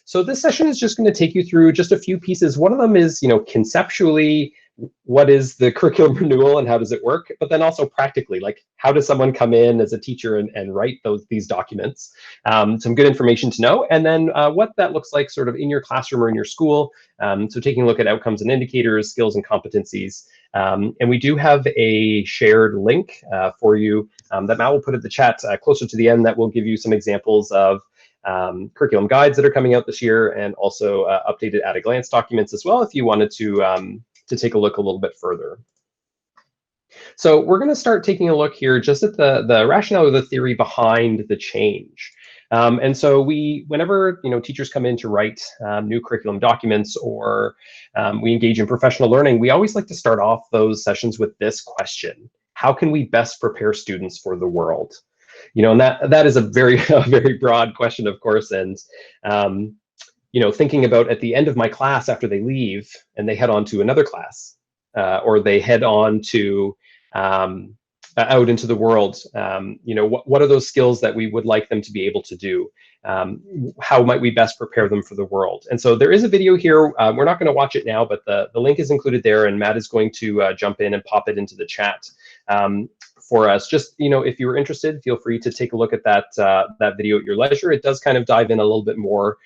So this session is just going to take you through just a few pieces. One of them is, conceptually, what is the curriculum renewal and how does it work? But then also practically, like how does someone come in as a teacher and write these documents? Some good information to know. And then what that looks like sort of in your classroom or in your school. So taking a look at outcomes and indicators, skills and competencies. And we do have a shared link for you that Matt will put at the chat closer to the end that will give you some examples of curriculum guides that are coming out this year, and also updated at a glance documents as well if you wanted to take a look a little bit further. So we're going to start taking a look here just at the rationale or the theory behind the change. And so whenever teachers come in to write new curriculum documents, or we engage in professional learning, we always like to start off those sessions with this question: how can we best prepare students for the world? And that is a very very broad question, of course. And thinking about at the end of my class after they leave and they head on to another class, or they head on to out into the world, what are those skills that we would like them to be able to do? How might we best prepare them for the world? And so there is a video here. We're not going to watch it now, but the link is included there, and Matt is going to jump in and pop it into the chat for us. Just, if you were interested, feel free to take a look at that video at your leisure. It does kind of dive in a little bit more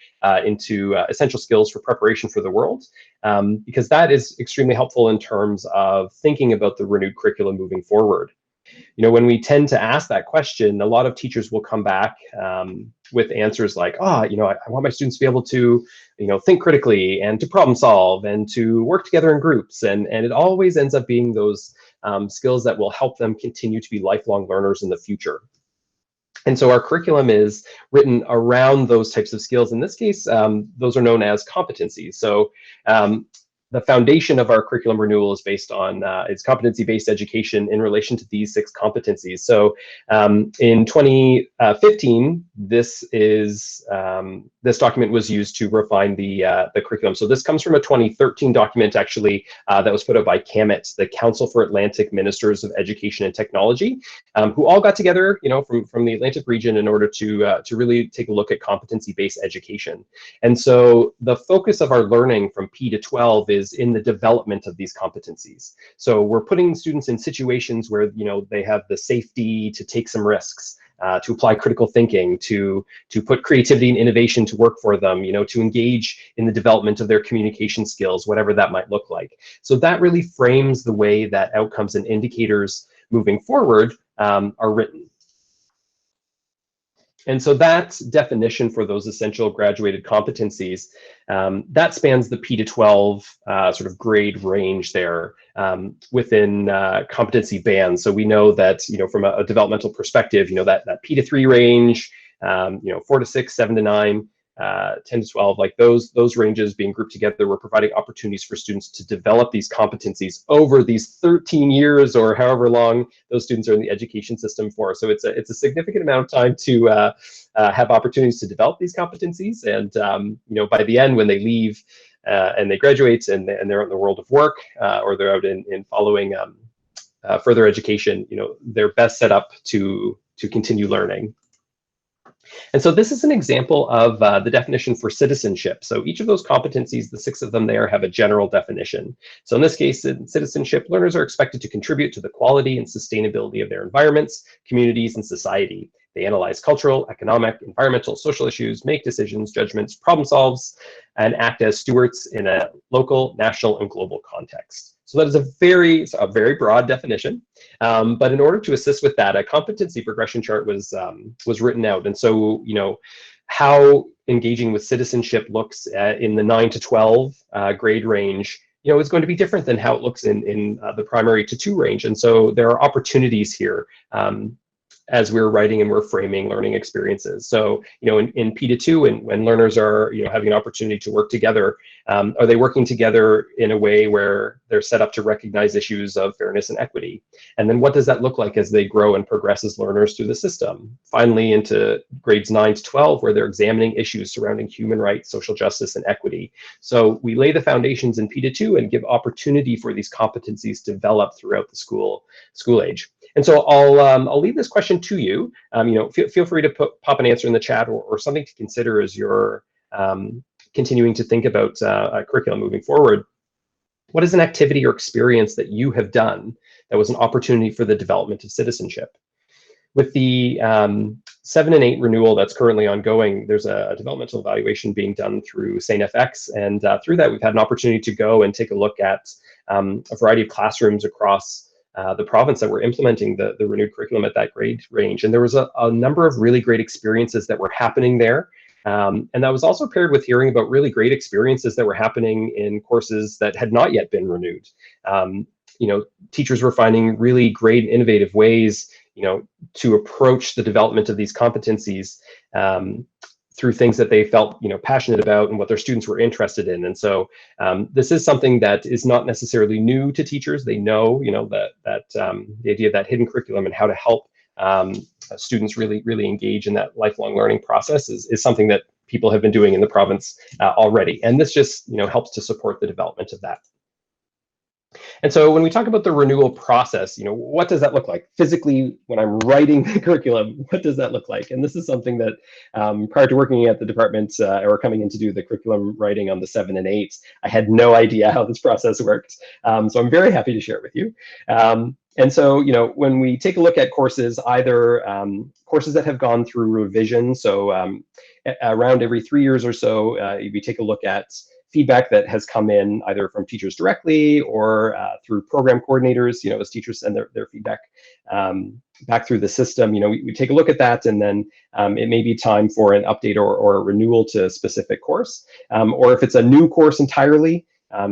into essential skills for preparation for the world, because that is extremely helpful in terms of thinking about the renewed curriculum moving forward. When we tend to ask that question, a lot of teachers will come back with answers like, I want my students to be able to, think critically and to problem solve and to work together in groups. And it always ends up being those skills that will help them continue to be lifelong learners in the future. And so our curriculum is written around those types of skills. In this case, those are known as competencies. So the foundation of our curriculum renewal is based on its competency-based education in relation to these 6 competencies. So in 2015, this document was used to refine the curriculum. So this comes from a 2013 document, actually, that was put out by CAMET, the Council for Atlantic Ministers of Education and Technology, who all got together, from the Atlantic region in order to really take a look at competency-based education. And so the focus of our learning from P to 12 is in the development of these competencies. So we're putting students in situations where they have the safety to take some risks, to apply critical thinking, to put creativity and innovation to work for them, to engage in the development of their communication skills, whatever that might look like. So that really frames the way that outcomes and indicators moving forward are written. And so that definition for those essential graduated competencies, that spans the P to 12 sort of grade range there within competency bands. So we know that, from a developmental perspective, that P to 3 range, 4 to 6, 7 to 9, 10 to 12, like those ranges being grouped together, we're providing opportunities for students to develop these competencies over these 13 years or however long those students are in the education system for. So it's a significant amount of time to have opportunities to develop these competencies. And by the end, when they leave and they graduate and they're out in the world of work, or they're out in following further education, they're best set up to continue learning. And so this is an example of the definition for citizenship. So each of those competencies, the 6 of them there, have a general definition. So in this case, in citizenship, learners are expected to contribute to the quality and sustainability of their environments, communities, and society. They analyze cultural, economic, environmental, social issues, make decisions, judgments, problem solves, and act as stewards in a local, national, and global context. So that is a very broad definition. But in order to assist with that, a competency progression chart was written out. And so, how engaging with citizenship looks in the 9 to 12 grade range, is going to be different than how it looks in the primary to 2 range. And so there are opportunities here as we're writing and we're framing learning experiences. So, in P to 2, and when learners are, having an opportunity to work together, are they working together in a way where they're set up to recognize issues of fairness and equity? And then what does that look like as they grow and progress as learners through the system? Finally, into grades 9 to 12, where they're examining issues surrounding human rights, social justice, and equity. So we lay the foundations in P to 2 and give opportunity for these competencies to develop throughout the school age. And so I'll leave this question to you. Feel free to pop an answer in the chat, or something to consider as you're continuing to think about a curriculum moving forward, what is an activity or experience that you have done that was an opportunity for the development of citizenship? With the 7 and 8 renewal that's currently ongoing, there's a developmental evaluation being done through SaintFX, and through that we've had an opportunity to go and take a look at a variety of classrooms across the province that were implementing the renewed curriculum at that grade range. And there was a number of really great experiences that were happening there. And that was also paired with hearing about really great experiences that were happening in courses that had not yet been renewed. Teachers were finding really great, innovative ways, to approach the development of these competencies through things that they felt, passionate about and what their students were interested in. And so this is something that is not necessarily new to teachers. They know, that the idea of that hidden curriculum and how to help students really engage in that lifelong learning process is something that people have been doing in the province already. And this just, helps to support the development of that. And so when we talk about the renewal process, what does that look like? Physically, when I'm writing the curriculum, what does that look like? And this is something that prior to working at the department or coming in to do the curriculum writing on the 7 and 8, I had no idea how this process worked. So I'm very happy to share it with you. And so, when we take a look at courses, either courses that have gone through revision, so around every 3 years or so, we take a look at feedback that has come in either from teachers directly or through program coordinators, as teachers send their feedback back through the system. We take a look at that, and then it may be time for an update or a renewal to a specific course. Or if it's a new course entirely,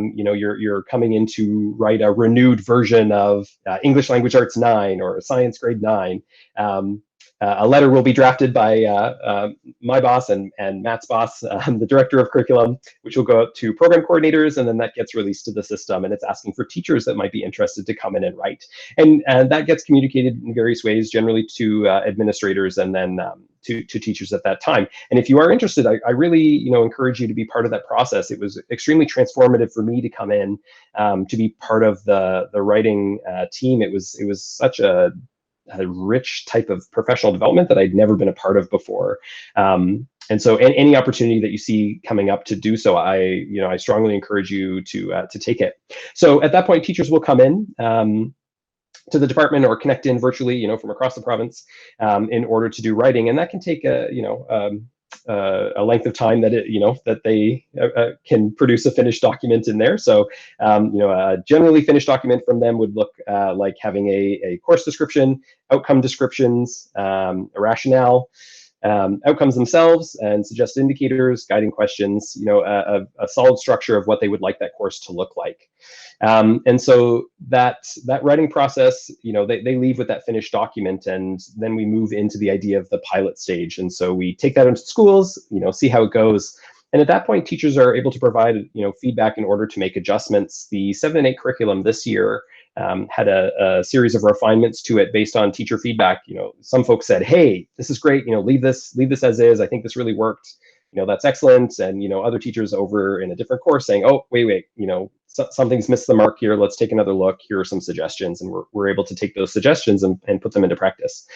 you're coming in to write a renewed version of English Language Arts 9 or Science Grade 9. A letter will be drafted by my boss and Matt's boss, the director of curriculum, which will go out to program coordinators, and then that gets released to the system, and it's asking for teachers that might be interested to come in and write. And that gets communicated in various ways, generally to administrators and then to teachers at that time. And if you are interested, I really encourage you to be part of that process. It was extremely transformative for me to come in to be part of the writing team. It was such a rich type of professional development that I'd never been a part of before. And so any opportunity that you see coming up to do so, I strongly encourage you to take it. So at that point, teachers will come in to the department or connect in virtually, from across the province in order to do writing. And that can take a length of time that that they can produce a finished document in there. So a generally finished document from them would look like having a course description, outcome descriptions, a rationale, outcomes themselves, and suggested indicators, guiding questions, a solid structure of what they would like that course to look like. And so that writing process, they leave with that finished document, and then we move into the idea of the pilot stage. And so we take that into schools, see how it goes. And at that point, teachers are able to provide, feedback in order to make adjustments. The 7 and 8 curriculum this year had a series of refinements to it based on teacher feedback. Some folks said, "Hey, this is great. Leave this as is. I think this really worked. That's excellent." And other teachers over in a different course saying, "Oh, wait, something's missed the mark here. Let's take another look. Here are some suggestions." And we're able to take those suggestions and put them into practice.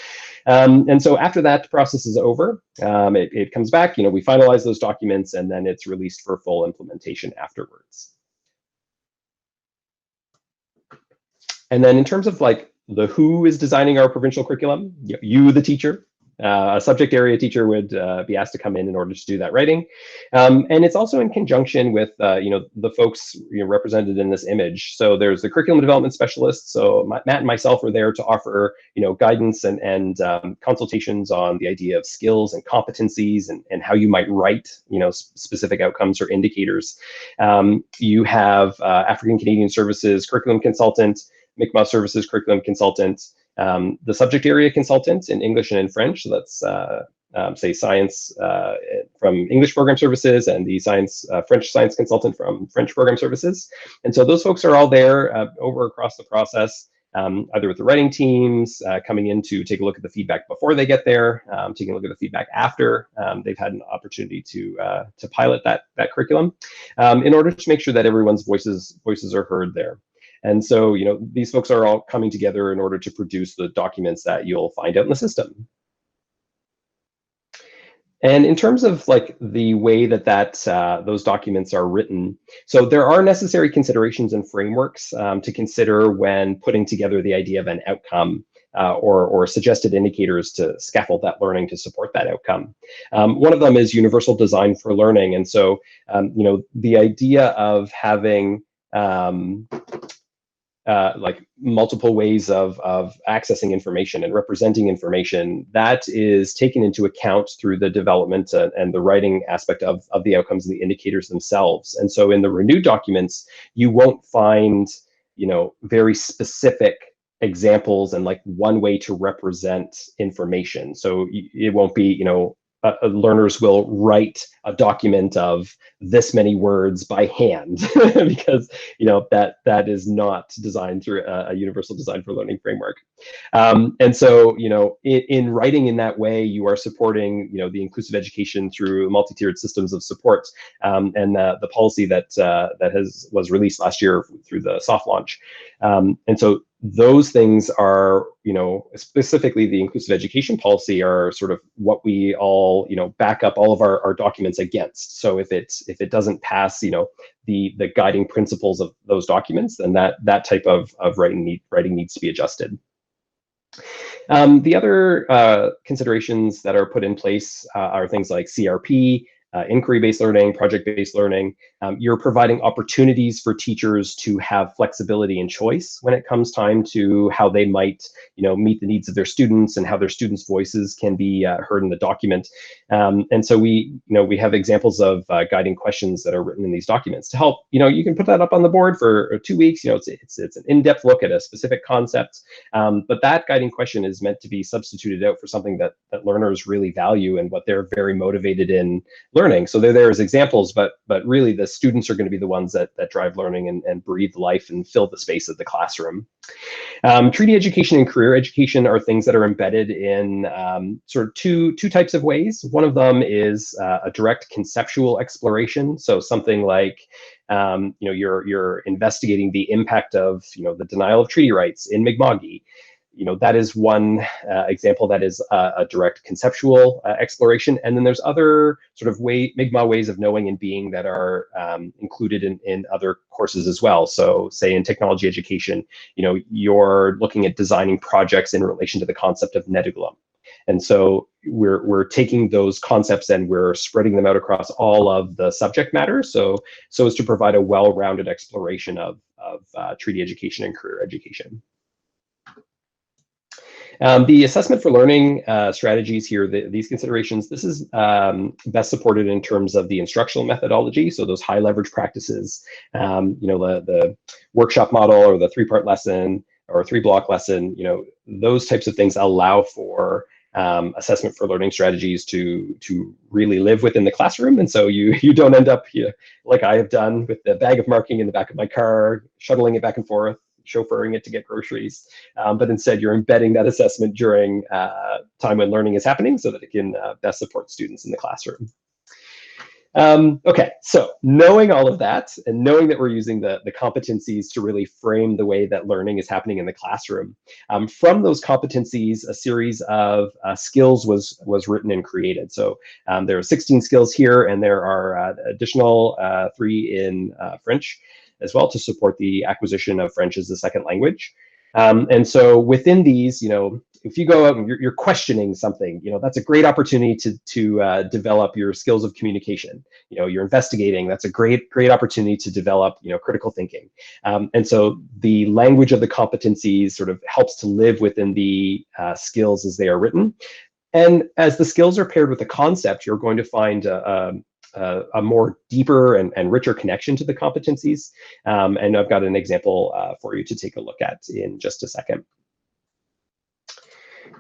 And so after that process is over, it comes back. We finalize those documents, and then it's released for full implementation afterwards. And then in terms of the who is designing our provincial curriculum, you, the teacher. A subject area teacher would be asked to come in order to do that writing. And it's also in conjunction with, the folks represented in this image. So there's the curriculum development specialist. So Matt and myself are there to offer, guidance and consultations on the idea of skills and competencies and how you might write, specific outcomes or indicators. You have African Canadian Services curriculum consultant, Mi'kmaq Services curriculum consultant, the subject area consultant in English and in French. So that's say science from English program services, and the French science consultant from French program services. And so those folks are all there over across the process, either with the writing teams coming in to take a look at the feedback before they get there, taking a look at the feedback after they've had an opportunity to pilot that curriculum, in order to make sure that everyone's voices are heard there. And so, these folks are all coming together in order to produce the documents that you'll find out in the system. And in terms of like the way that those documents are written, so there are necessary considerations and frameworks to consider when putting together the idea of an outcome or suggested indicators to scaffold that learning to support that outcome. One of them is universal design for learning, and so the idea of having like multiple ways of accessing information and representing information, that is taken into account through the development and the writing aspect of the outcomes and the indicators themselves. And so in the Renew documents, you won't find, very specific examples and like one way to represent information. So it won't be, learners will write a document of this many words by hand because that is not designed through a universal design for learning framework. And so in writing in that way, you are supporting the inclusive education through multi-tiered systems of support, and the policy that was released last year through the soft launch. And so those things are, specifically the inclusive education policy, are sort of what we all, back up all of our documents against. So if it doesn't pass, the guiding principles of those documents, then that type of writing needs to be adjusted. The other considerations that are put in place are things like CRP, inquiry-based learning, project-based learning. You're providing opportunities for teachers to have flexibility and choice when it comes time to how they might, meet the needs of their students and how their students' voices can be heard in the document. And so we have examples of guiding questions that are written in these documents to help. You can put that up on the board for 2 weeks. It's an in-depth look at a specific concept, but that guiding question is meant to be substituted out for something that learners really value and what they're very motivated in learning. So they're there as examples, but really the students are going to be the ones that drive learning and breathe life and fill the space of the classroom. Treaty education and career education are things that are embedded in sort of two types of ways. One of them is a direct conceptual exploration. So something like you're investigating the impact of the denial of treaty rights in Mi'kma'ki. That is one example that is a direct conceptual exploration. And then there's other sort of Mi'kmaq ways of knowing and being that are included in other courses as well. So say in technology education, you're looking at designing projects in relation to the concept of Netiglam. And so we're taking those concepts and we're spreading them out across all of the subject matter, so as to provide a well-rounded exploration of treaty education and career education. The assessment for learning strategies here, these considerations, this is best supported in terms of the instructional methodology. So those high leverage practices, the workshop model or the 3-part lesson or 3-block lesson, those types of things allow for assessment for learning strategies to really live within the classroom. And so you don't end up like I have done with the bag of marking in the back of my car, shuttling it back and forth, chauffeuring it to get groceries, but instead you're embedding that assessment during time when learning is happening so that it can best support students in the classroom. Okay, so knowing all of that and knowing that we're using the competencies to really frame the way that learning is happening in the classroom, from those competencies, a series of skills was written and created. So there are 16 skills here, and there are additional 3 in French as well to support the acquisition of French as a second language. And so within these, if you go out and you're questioning something, that's a great opportunity to develop your skills of communication. You're investigating, that's a great opportunity to develop, critical thinking. And so the language of the competencies sort of helps to live within the skills as they are written. And as the skills are paired with the concept, you're going to find a more deeper and richer connection to the competencies. And I've got an example for you to take a look at in just a second.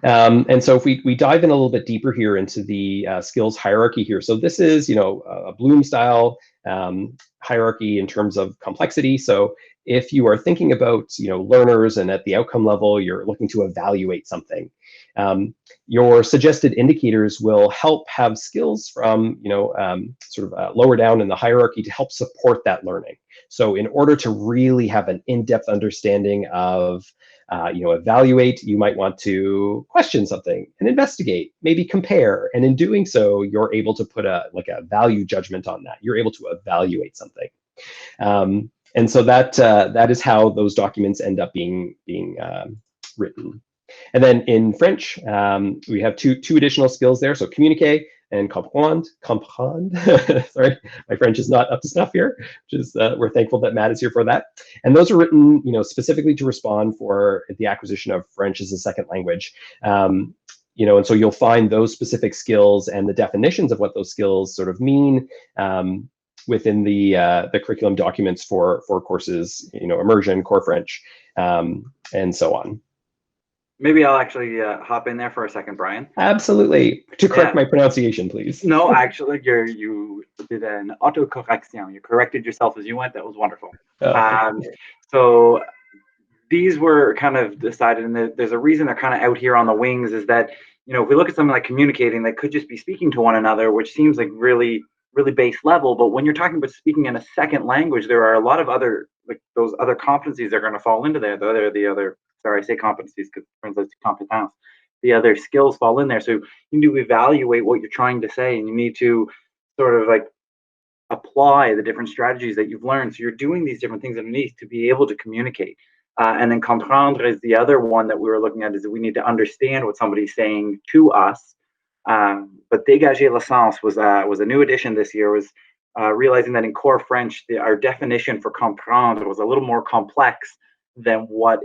And so if we dive in a little bit deeper here into the skills hierarchy here. So this is, a Bloom style hierarchy in terms of complexity. So if you are thinking about, learners and at the outcome level, you're looking to evaluate something, your suggested indicators will help have skills from, lower down in the hierarchy to help support that learning. So in order to really have an in-depth understanding of evaluate, you might want to question something and investigate, maybe compare. And in doing so, you're able to put a value judgment on that. You're able to evaluate something. And so that is how those documents end up being written. And then in French, we have two additional skills there. So communiquer and comprendre. Sorry, my French is not up to snuff here, which is we're thankful that Matt is here for that. And those are written, specifically to respond for the acquisition of French as a second language. And so you'll find those specific skills and the definitions of what those skills sort of mean within the curriculum documents for courses, immersion, core French, and so on. Maybe I'll actually hop in there for a second, Brian. Absolutely. To correct my pronunciation, please. No, actually, you did an autocorrection. You corrected yourself as you went. That was wonderful. So these were kind of decided, and there's a reason they're kind of out here on the wings, is that, if we look at something like communicating, they could just be speaking to one another, which seems like really, really base level. But when you're talking about speaking in a second language, there are a lot of other, those other competencies that are going to fall into there. Sorry, I say competencies because it translates to competence. The other skills fall in there. So you need to evaluate what you're trying to say, and you need to sort of apply the different strategies that you've learned. So you're doing these different things underneath to be able to communicate. And then comprendre is the other one that we were looking at, is that we need to understand what somebody's saying to us. But dégager le sens was a new addition this year, was realizing that in core French, our definition for comprendre was a little more complex than what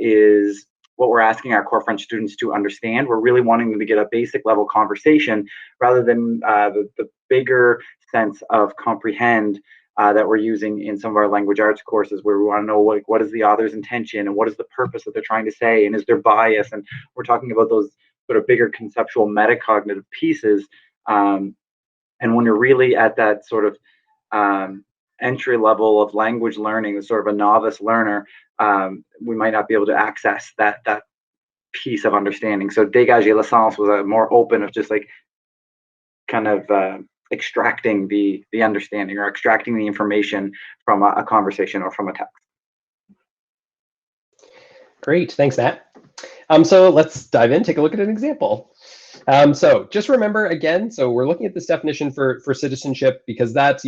we're asking our core French students to understand. We're really wanting them to get a basic level conversation rather than the bigger sense of comprehend that we're using in some of our language arts courses, where we want to know what is the author's intention and what is the purpose that they're trying to say, and is there bias, and we're talking about those sort of bigger conceptual metacognitive pieces. And when you're really at that sort of entry level of language learning, sort of a novice learner, we might not be able to access that piece of understanding. So dégager le sens was a more open of just kind of extracting the understanding, or extracting the information from a conversation or from a text. Great, thanks, Matt. So let's dive in, take a look at an example. So just remember again, so we're looking at this definition for citizenship because that's,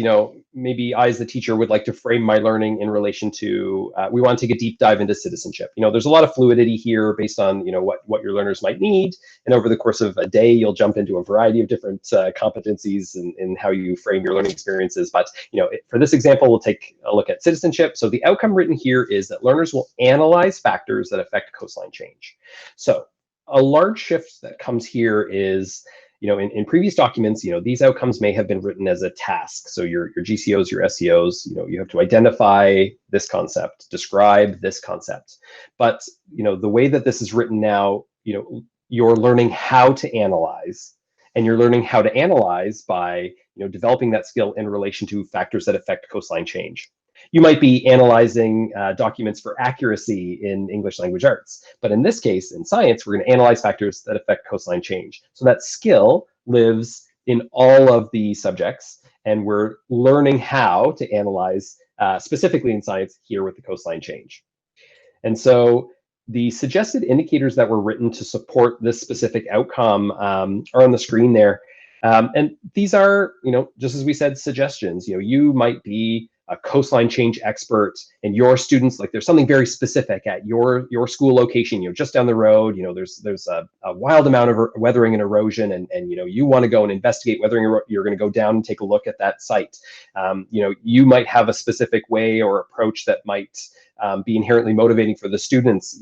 maybe I as the teacher would like to frame my learning in relation to, we want to take a deep dive into citizenship. There's a lot of fluidity here based on, what your learners might need. And over the course of a day, you'll jump into a variety of different competencies in how you frame your learning experiences. But, for this example, we'll take a look at citizenship. So the outcome written here is that learners will analyze factors that affect coastline change. So a large shift that comes here is, in previous documents, these outcomes may have been written as a task. So your GCOs, your SEOs, you have to identify this concept, describe this concept. But, the way that this is written now, you're learning how to analyze, and you're learning how to analyze by, developing that skill in relation to factors that affect coastline change. You might be analyzing documents for accuracy in English language arts. But in this case, in science, we're going to analyze factors that affect coastline change. So that skill lives in all of the subjects, and we're learning how to analyze, specifically in science, here with the coastline change. And so the suggested indicators that were written to support this specific outcome are on the screen there. And these are, just as we said, suggestions. You might be a coastline change expert, and your students, there's something very specific at your school location, just down the road, there's a wild amount of weathering and erosion, and you want to go and investigate weathering. You're going to go down and take a look at that site. You might have a specific way or approach that might be inherently motivating for the students.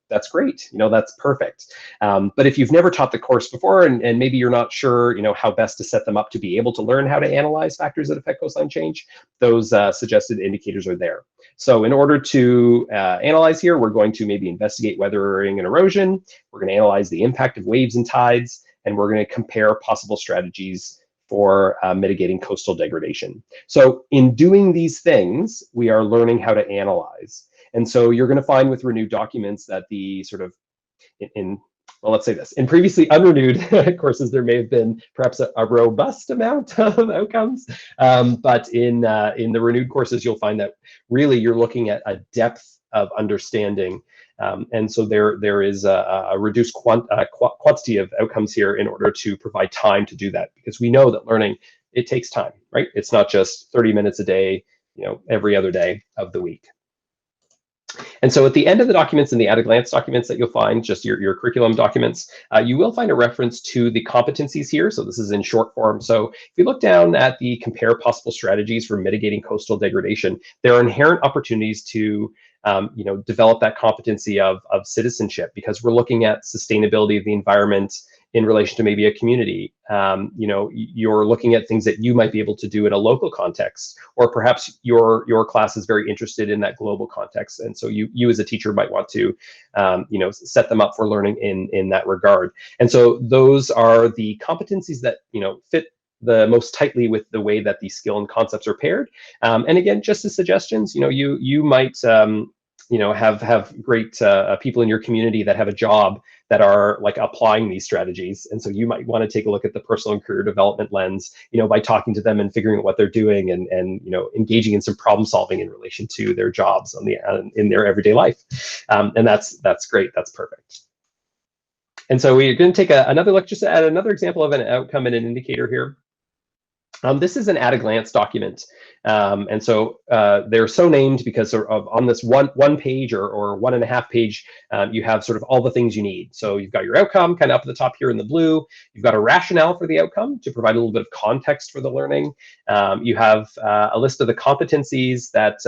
That's great. That's perfect. But if you've never taught the course before, and maybe you're not sure, how best to set them up to be able to learn how to analyze factors that affect coastline change, those suggested indicators are there. So in order to analyze here, we're going to maybe investigate weathering and erosion. We're going to analyze the impact of waves and tides, and we're going to compare possible strategies for mitigating coastal degradation. So in doing these things, we are learning how to analyze. And so you're going to find with renewed documents that the sort of, well, let's say this, in previously unrenewed courses, there may have been perhaps a robust amount of outcomes. But in the renewed courses, you'll find that really you're looking at a depth of understanding And so there is a reduced quantity of outcomes here in order to provide time to do that, because we know that learning, it takes time, right? It's not just 30 minutes a day, every other day of the week. And so at the end of the documents, in the at-a-glance documents that you'll find, just your curriculum documents, you will find a reference to the competencies here. So this is in short form. So if you look down at the compare possible strategies for mitigating coastal degradation, there are inherent opportunities to develop that competency of citizenship, because we're looking at sustainability of the environment in relation to maybe a community. You're looking at things that you might be able to do in a local context, or perhaps your class is very interested in that global context, and so you as a teacher might want to set them up for learning in that regard. And so those are the competencies that fit the most tightly with the way that the skill and concepts are paired. And again, just as suggestions, you might have great people in your community that have a job that are like applying these strategies. And so you might want to take a look at the personal and career development lens, by talking to them and figuring out what they're doing, and engaging in some problem solving in relation to their jobs in their everyday life. And that's great. That's perfect. And so we're going to take another look just at another example of an outcome and an indicator here. This is an at-a-glance document, and so they're so named because on this one page or 1.5 page, you have sort of all the things you need. So you've got your outcome kind of up at the top here in the blue. You've got a rationale for the outcome to provide a little bit of context for the learning. You have a list of the competencies that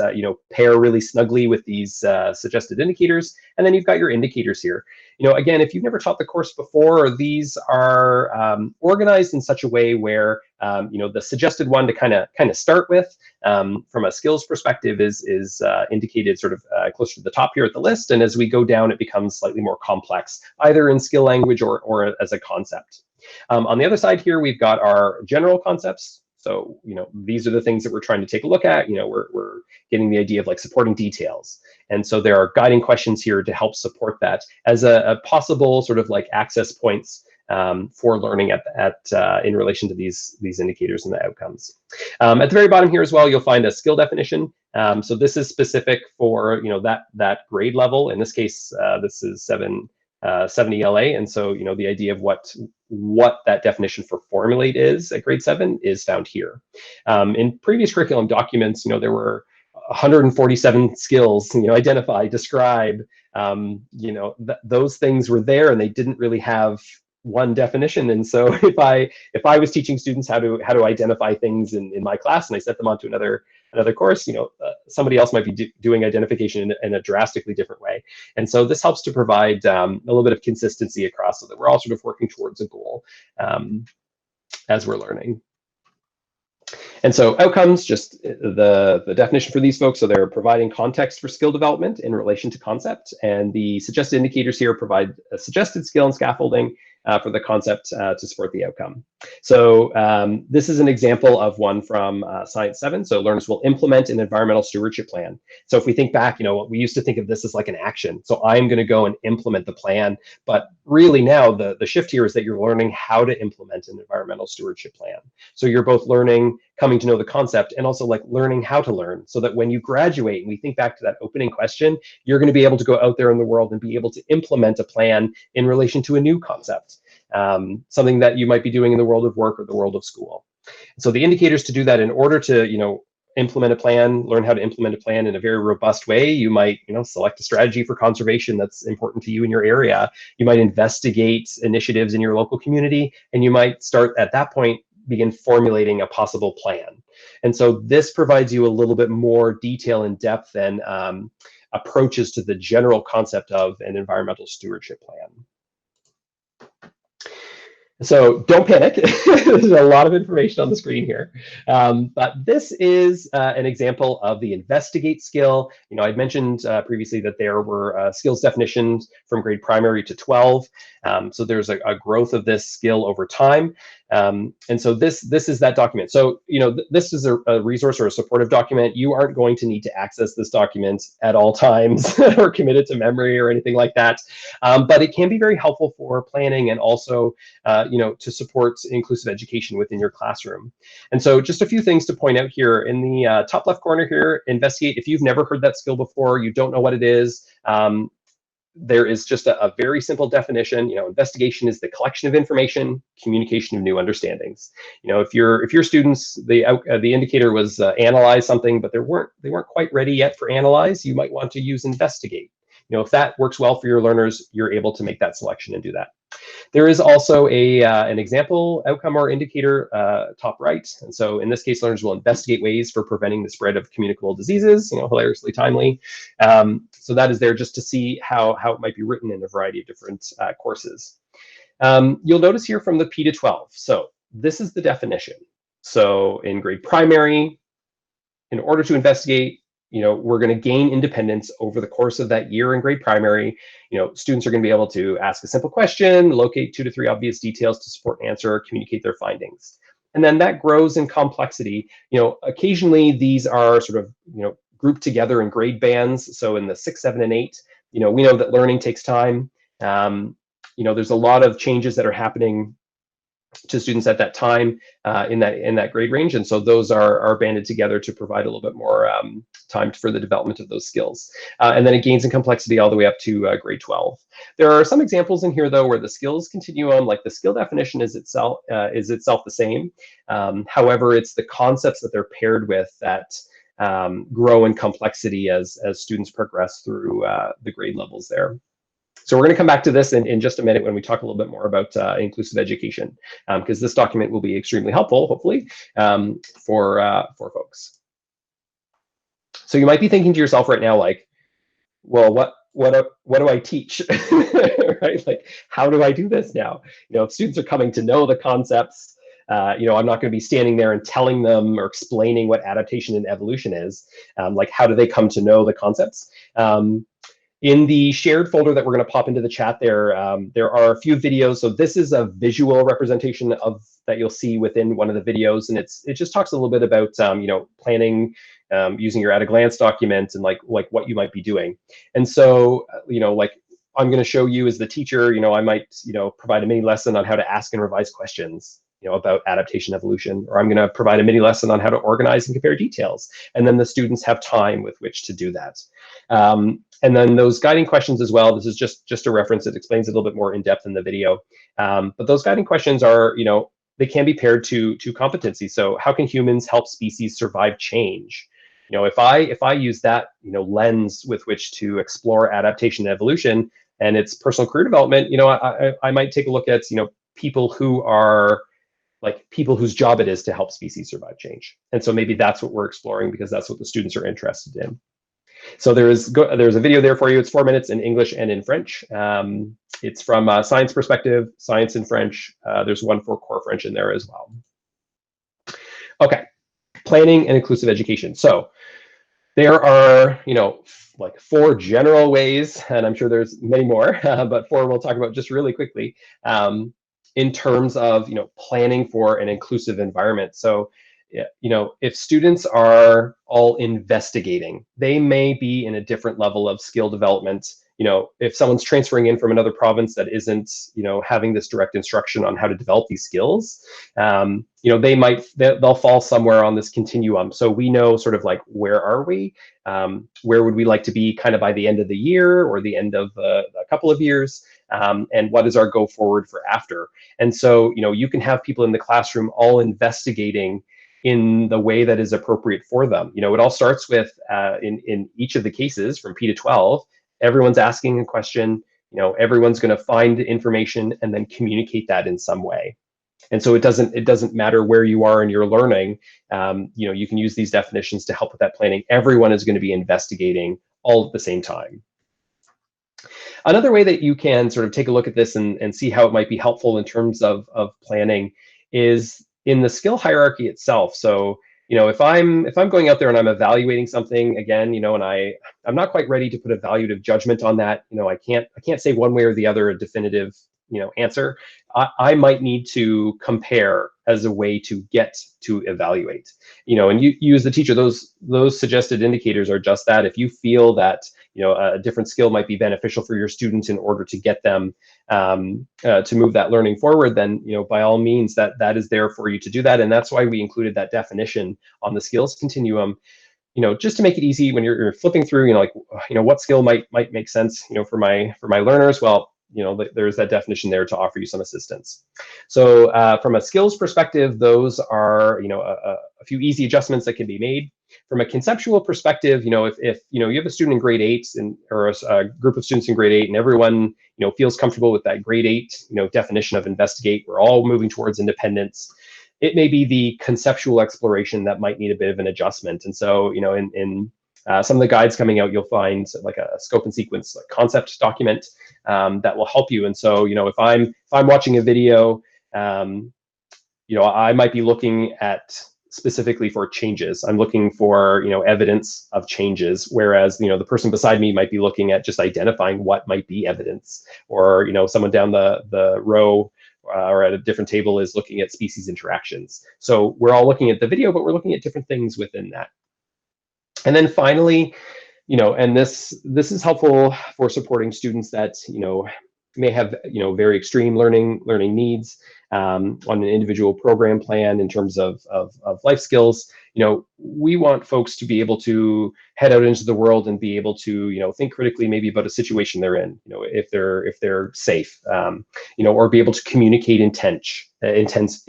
pair really snugly with these suggested indicators, and then you've got your indicators here. Again, if you've never taught the course before, these are organized in such a way where the suggested one to kind of start with from a skills perspective is indicated sort of closer to the top here at the list, and as we go down, it becomes slightly more complex, either in skill language or as a concept. On the other side here, we've got our general concepts. So these are the things that we're trying to take a look at. We're getting the idea of like supporting details, and so there are guiding questions here to help support that as a possible sort of like access points for learning in relation to these indicators and the outcomes. At the very bottom here as well, you'll find a skill definition. So this is specific for that grade level. In this case, this is 70 LA, and so the idea of what that definition for formulate is at grade 7 is found here. In previous curriculum documents, there were 147 skills, identify, describe, those things were there, and they didn't really have one definition. And so if I was teaching students how to identify things in my class, and I set them onto another course, somebody else might be doing identification in a drastically different way. And so this helps to provide a little bit of consistency across, so that we're all sort of working towards a goal as we're learning. And so outcomes, just the definition for these folks. So they're providing context for skill development in relation to concept, and the suggested indicators here provide a suggested skill and scaffolding for the concept to support the outcome. So this is an example of one from Science 7. So learners will implement an environmental stewardship plan. So if we think back, we used to think of this as like an action. So I'm going to go and implement the plan. But really now the shift here is that you're learning how to implement an environmental stewardship plan. So you're both learning, coming to know the concept, and also like learning how to learn, so that when you graduate, and we think back to that opening question, you're going to be able to go out there in the world and be able to implement a plan in relation to a new concept, something that you might be doing in the world of work or the world of school. So the indicators to do that, in order to implement a plan, learn how to implement a plan in a very robust way, you might select a strategy for conservation that's important to you in your area. You might investigate initiatives in your local community, and you might start at that point begin formulating a possible plan. And so this provides you a little bit more detail and depth than approaches to the general concept of an environmental stewardship plan. So don't panic. There's a lot of information on the screen here. But this is an example of the investigate skill. I'd mentioned previously that there were skills definitions from grade primary to 12. So there's a growth of this skill over time. And so this is that document. So, this is a resource or a supportive document. You aren't going to need to access this document at all times or commit it to memory or anything like that. But it can be very helpful for planning, and also, to support inclusive education within your classroom. And so just a few things to point out here. In the top left corner here, investigate. If you've never heard that skill before, you don't know what it is, there is just a very simple definition. Investigation is the collection of information, communication of new understandings. If your students, the indicator was analyze something, but they weren't quite ready yet for analyze, you might want to use investigate. If that works well for your learners, you're able to make that selection and do that. There is also an example outcome or indicator top right. And so in this case, learners will investigate ways for preventing the spread of communicable diseases, hilariously timely. So that is there just to see how it might be written in a variety of different courses. You'll notice here from the P to 12. So this is the definition. So in grade primary, in order to investigate, we're going to gain independence over the course of that year in grade primary. Students are going to be able to ask a simple question, locate 2 to 3 obvious details to support an answer, communicate their findings. And then that grows in complexity. Occasionally these are sort of, grouped together in grade bands. So in the 6, 7, and 8, we know that learning takes time. There's a lot of changes that are happening to students at that time in that grade range, and so those are banded together to provide a little bit more time for the development of those skills. And then it gains in complexity all the way up to grade 12. There are some examples in here though where the skills continuum, like the skill definition, is itself the same. However, it's the concepts that they're paired with that grow in complexity as students progress through the grade levels there. So we're going to come back to this in just a minute when we talk a little bit more about inclusive education, because this document will be extremely helpful, hopefully, for folks. So you might be thinking to yourself right now, like, well, what do I teach? Right? Like, how do I do this now? If students are coming to know the concepts, I'm not going to be standing there and telling them or explaining what adaptation and evolution is. Like, how do they come to know the concepts? In the shared folder that we're going to pop into the chat there are a few videos. So this is a visual representation of that you'll see within one of the videos, and it just talks a little bit about planning using your at-a-glance document and like what you might be doing. And so like I'm going to show you as the teacher, I might provide a mini lesson on how to ask and revise questions about adaptation evolution, or I'm going to provide a mini lesson on how to organize and compare details, and then the students have time with which to do that. And then those guiding questions as well, this is just a reference. It explains a little bit more in depth in the video. But those guiding questions are, they can be paired to competency. So how can humans help species survive change? If I use that, lens with which to explore adaptation and evolution and its personal career development, I might take a look at, people who are people whose job it is to help species survive change. And so maybe that's what we're exploring because that's what the students are interested in. So there's a video there for you. It's 4 minutes in English and in French. It's from a science perspective, science in French. There's one for core French in there as well. Okay, planning and inclusive education. So there are, like 4 general ways, and I'm sure there's many more, but 4 we'll talk about just really quickly in terms of, planning for an inclusive environment. So if students are all investigating, they may be in a different level of skill development. If someone's transferring in from another province that isn't, having this direct instruction on how to develop these skills, they'll fall somewhere on this continuum. So we know sort of like, where are we? Where would we like to be kind of by the end of the year or the end of a couple of years? And what is our go forward for after? And so, you can have people in the classroom all investigating in the way that is appropriate for them. It all starts with, in each of the cases from P to 12, everyone's asking a question, everyone's going to find information and then communicate that in some way. And so it doesn't matter where you are in your learning. You can use these definitions to help with that planning. Everyone is going to be investigating all at the same time. Another way that you can sort of take a look at this and see how it might be helpful in terms of planning is in the skill hierarchy itself. So, if I'm going out there and I'm evaluating something again, and I'm not quite ready to put a evaluative judgment on that, I can't say one way or the other a definitive answer. I might need to compare as a way to get to evaluate. And you as the teacher, those suggested indicators are just that. If you feel that a different skill might be beneficial for your students in order to get them to move that learning forward, then by all means that is there for you to do that. And that's why we included that definition on the skills continuum. just to make it easy when you're flipping through, like, what skill might make sense, for my learners. Well, there's that definition there to offer you some assistance. So from a skills perspective, those are, a few easy adjustments that can be made. From a conceptual perspective, if you have a student in grade 8 or a group of students in grade 8, and everyone, feels comfortable with that grade 8, definition of investigate, we're all moving towards independence. It may be the conceptual exploration that might need a bit of an adjustment. And so, in some of the guides coming out, you'll find like a scope and sequence concept document that will help you. And so, if I'm watching a video, I might be looking at specifically for changes. I'm looking for, evidence of changes, whereas, the person beside me might be looking at just identifying what might be evidence, or, someone down the row or at a different table is looking at species interactions. So we're all looking at the video, but we're looking at different things within that. And then finally, and this is helpful for supporting students that, may have, very extreme learning needs on an individual program plan in terms of life skills. We want folks to be able to head out into the world and be able to, think critically maybe about a situation they're in, if they're safe, or be able to communicate intentions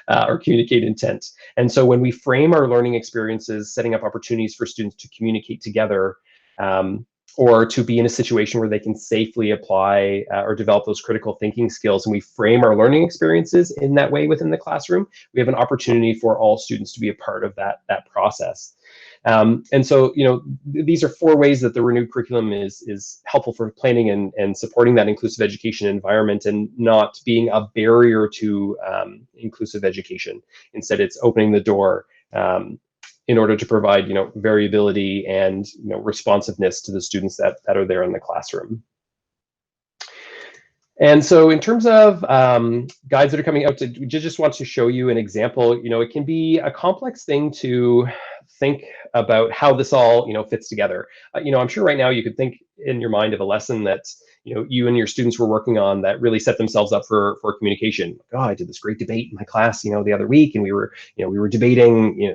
or communicate intent. And so when we frame our learning experiences, setting up opportunities for students to communicate together, or to be in a situation where they can safely apply or develop those critical thinking skills, and we frame our learning experiences in that way within the classroom, we have an opportunity for all students to be a part of that process. And so, these are 4 ways that the renewed curriculum is helpful for planning and supporting that inclusive education environment, and not being a barrier to inclusive education. Instead, it's opening the door in order to provide, variability and, responsiveness to the students that are there in the classroom. And so in terms of guides that are coming out, we just want to show you an example. It can be a complex thing to think about how this all, fits together. I'm sure right now you could think in your mind of a lesson that, you and your students were working on that really set themselves up for communication. Oh, I did this great debate in my class, the other week, and we were debating,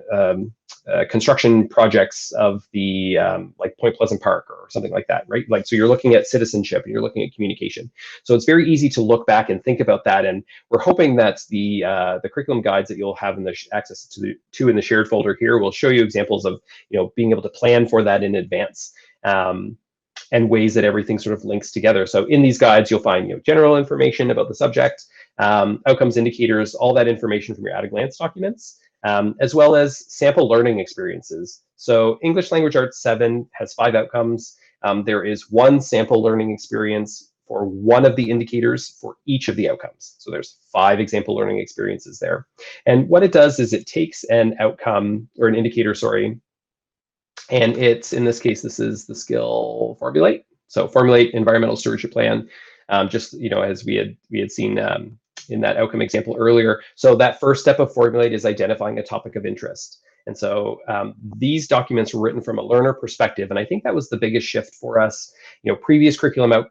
construction projects of the like Point Pleasant Park or something like that, right? Like, so you're looking at citizenship and you're looking at communication. So it's very easy to look back and think about that. And we're hoping that the curriculum guides that you'll have in the access to in the shared folder here will show you examples of, being able to plan for that in advance. And ways that everything sort of links together. So in these guides, you'll find, general information about the subject, outcomes indicators, all that information from your at-a-glance documents, as well as sample learning experiences. So English Language Arts 7 has 5 outcomes. There is 1 sample learning experience for 1 of the indicators for each of the outcomes. So there's 5 example learning experiences there. And what it does is it takes an outcome, or an indicator, sorry, and it's, in this case, this is the skill formulate. So formulate environmental stewardship plan, just, as we had seen in that outcome example earlier. So that first step of formulate is identifying a topic of interest. And so these documents were written from a learner perspective. And I think that was the biggest shift for us. Previous curriculum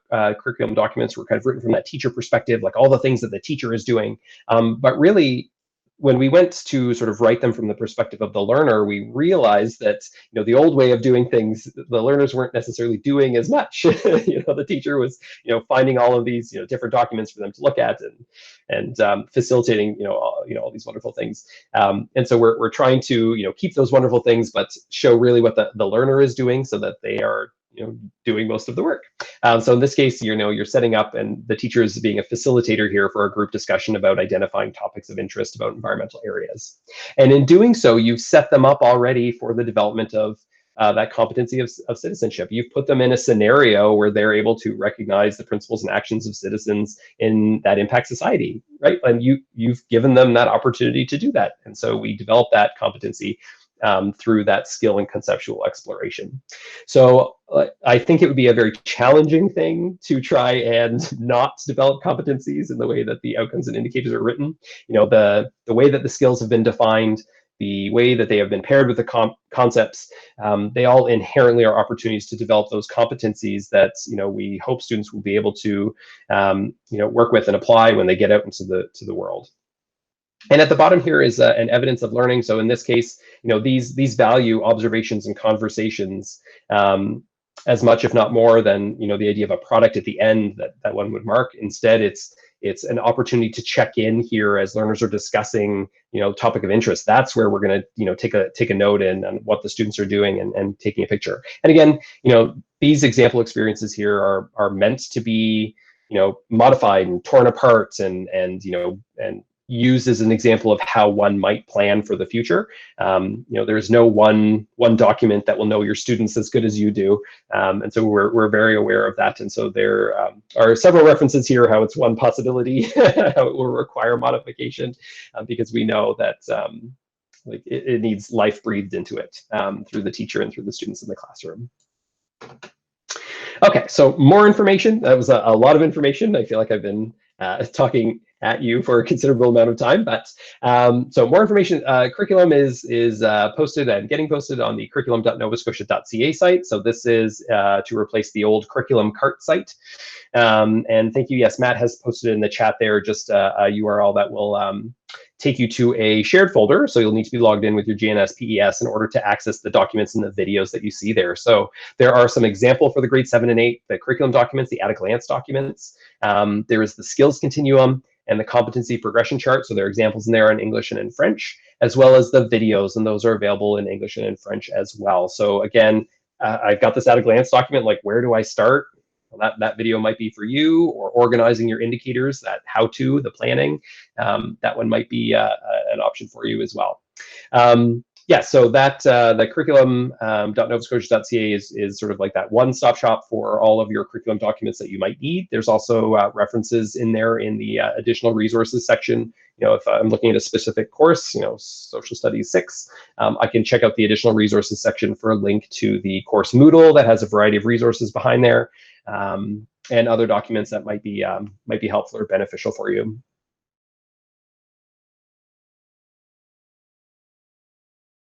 documents were kind of written from that teacher perspective, like all the things that the teacher is doing. But really, when we went to sort of write them from the perspective of the learner, we realized that, the old way of doing things, the learners weren't necessarily doing as much. The teacher was, finding all of these, different documents for them to look at and facilitating, all these wonderful things. And so we're trying to, keep those wonderful things, but show really what the learner is doing, so that they are, doing most of the work. So in this case, you're setting up, and the teacher is being a facilitator here for a group discussion about identifying topics of interest about environmental areas. And in doing so, you've set them up already for the development of that competency of citizenship. You've put them in a scenario where they're able to recognize the principles and actions of citizens in that impact society, right? And you've given them that opportunity to do that. And so we develop that competency through that skill and conceptual exploration. So I think it would be a very challenging thing to try and not develop competencies in the way that the outcomes and indicators are written. The way that the skills have been defined, the way that they have been paired with the concepts, they all inherently are opportunities to develop those competencies that we hope students will be able to work with and apply when they get out into the world. And at the bottom here is an evidence of learning. So in this case, these value observations and conversations as much, if not more, than the idea of a product at the end that one would mark. Instead, it's an opportunity to check in here as learners are discussing topic of interest. That's where we're going to take a note in on what the students are doing and taking a picture. And again, these example experiences here are meant to be modified and torn apart and used as an example of how one might plan for the future. There's no one document that will know your students as good as you do, and so we're very aware of that. And so there are several references here how it's one possibility, how it will require modification, because we know that it needs life breathed into it through the teacher and through the students in the classroom. Okay, so more information. That was a lot of information. I feel like I've been talking at you for a considerable amount of time, but so more information. Curriculum is posted and getting posted on the curriculum.novascotia.ca site. So this is to replace the old curriculum cart site. And thank you. Yes, Matt has posted in the chat there just a URL that will take you to a shared folder. So you'll need to be logged in with your GNS PES in order to access the documents and the videos that you see there. So there are some example for the grade 7 and 8, the curriculum documents, the at-a-glance documents. There is the skills continuum and the competency progression chart. So there are examples in there in English and in French, as well as the videos, and those are available in English and in French as well. So again, I've got this at-a-glance document, like where do I start? Well, that video might be for you, or organizing your indicators, that how-to, the planning. That one might be an option for you as well. Yeah, so that the curriculum.novascotia.ca is sort of like that one-stop shop for all of your curriculum documents that you might need. There's also references in there in the additional resources section. If I'm looking at a specific course, Social Studies 6, I can check out the additional resources section for a link to the course Moodle that has a variety of resources behind there, and other documents that might be helpful or beneficial for you.